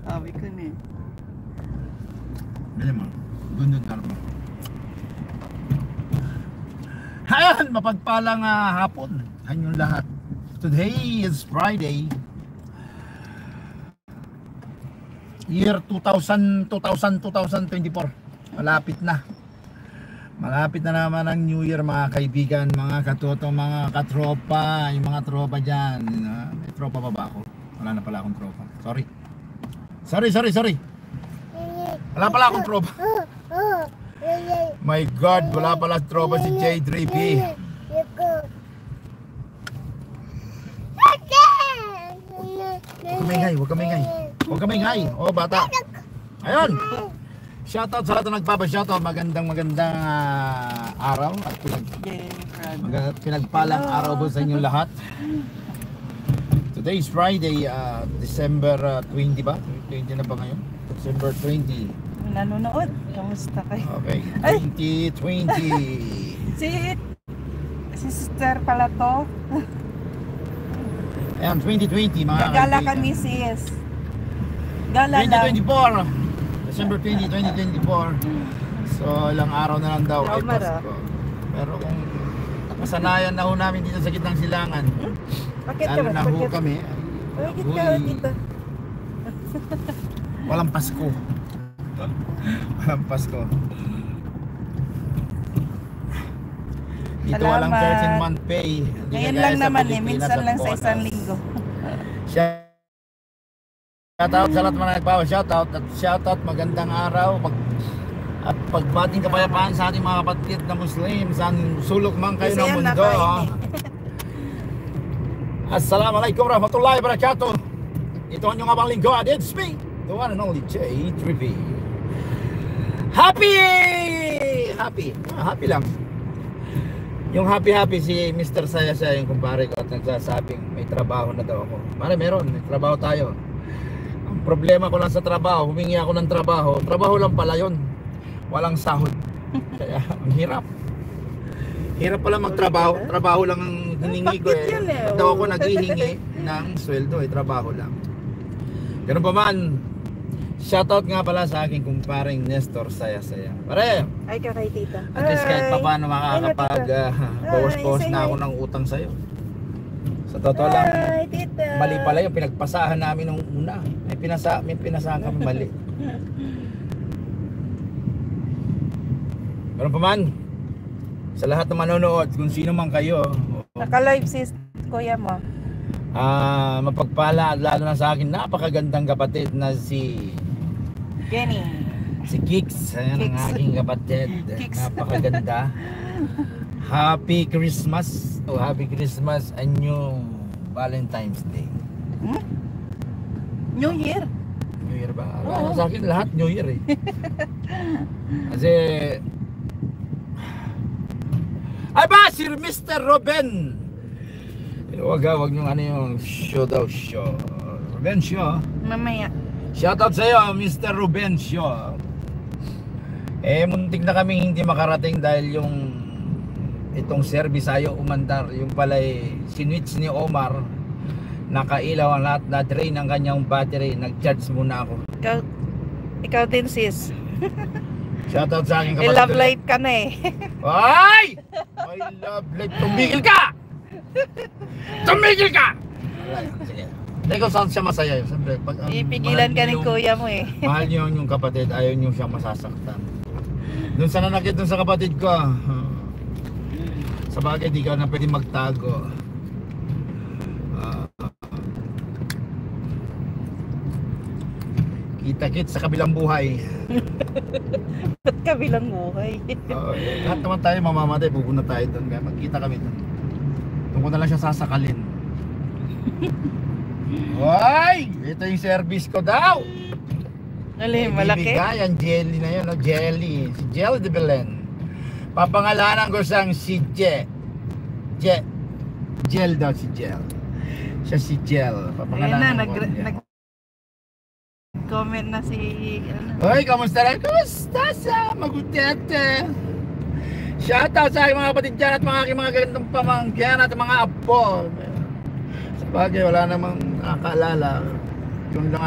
Sabi ko na eh. Ganyan mo. Gundon ka mo. Ayan, mapagpalang hapon. Kanyang lahat. Today is Friday. Year 2024. Malapit na. Malapit na naman ang New Year, mga kaibigan, mga katoto, mga katropa, yung mga tropa dyan. May tropa pa ba ako? Wala na pala akong tropa. Sorry. Wala pala akong tropa. My God, wala pala tropa si J3P. Huwag ka maingay. Oh, bata. Ayun. Shoutout sa lahat na nagpapa-shoutout. Magandang araw at pinagpalang araw po sa inyong lahat. Today is Friday, December 20 ba? 20 na ba ngayon? December 20. Nanonood. Kamusta kayo? Okay, 2020. Si sister pala to. Ayan, 2020 mga Gala kaibigan. kami sis. Gala lang. 2024. December 20, 2024. So, ilang araw na lang daw ay Pasko. Pero kung kasanayan na ho namin dito sa gitnang silangan, Bakit lalo na ho kami, Bakit ka dito? walang Pasko. Walang Pasko. Dito walang Salamat. 13-month pay. Hindi Ngayon kagaya lang sa naman Pilipinas minsan at lang sa bonus. isang linggo. Shoutout sa lahat mga nagpapa-shoutout at shoutout magandang araw at pagbating kapayapaan sa ating mga kapatid na Muslim sa sulok man kayo ng mundo. Assalamualaikum warahmatullahi wabarakatuh. Ito ang inyong abang lingkod. It's me, the one and only J3P. Happy lang. Yung happy si Mr. Saya yung kumpare ko at nagsasabing may trabaho na daw ako. May trabaho tayo. Ang problema ko lang sa trabaho, humingi ako ng trabaho. Trabaho lang pala yun. Walang sahod. Kaya ang hirap. Hirap pala magtrabaho. Trabaho lang ang hiningi ko eh. Ba't daw ako naghihingi ng sweldo eh. Trabaho lang. Ganun pa man. Shoutout nga pala sa aking kumparing Nestor Saya. Pare! Ay, kakay tita. At least kahit pa paano makakapag-bawas-bawas na ako ng utang sa'yo. Sa totoo lang, mali pala yung pinagpasahan namin nung una. May pinasahan kami mali. Pero pa man, sa lahat ng manonood, kung sino man kayo, Naka-live sis, kuya mo. mapagpala, lalo na sa akin, napakagandang kapatid na si Jenny. Kicks. Ayan ang Kicks. aking kapatid. Kicks. Napakaganda. Happy Christmas. Happy Christmas and new Valentine's Day. New Year. New Year ba? Oo. Sa akin lahat New Year eh. Kasi ay ba si Mr. Ruben. Wag nyo yung show. Ruben Show. Mamaya. Shoutout sa iyo, Mr. Ruben Show. Muntik na kami hindi makarating dahil itong service ayo umandar. Yung pala sinwitch ni Omar. Nakailaw ang lahat, na-drain ang kanyang battery. Nag-charge muna ako. Ikaw din sis. Shoutout sa aking May kapatid. love life ka na eh. Ay! May love life. Tumigil ka! Tumigil ka! Sige. Ikaw saan siya masaya? Siyempre, Ipigilan ka ni kuya mo eh. Mahal niyo yung kapatid, ayaw niyo siyang masasaktan. Doon sa nanakit doon sa kapatid ko, sa bagay di ka na pwede magtago. Kita-kit sa kabilang buhay. Ba't kabilang buhay? Lahat naman tayo mamamatay, pupunta tayo doon. Magkita kami doon. Doon ko na lang siya sasakalin. Hoy! Ito yung service ko daw. Malaki. Ibigay ang jelly na yun, no? Jelly. Si Jelly de Belen. Papangalanan ko siyang si Gel daw si Gel. Siya si Gel. Papangalanan ko. Comment na si Hoy, kamusta rin? Kamusta sa magutete? Shoutout sa aking mga kapatid dyan at mga aking mga ganitong pamangkin at mga apo. Sa bagay, wala namang nakakaalala. Yung lang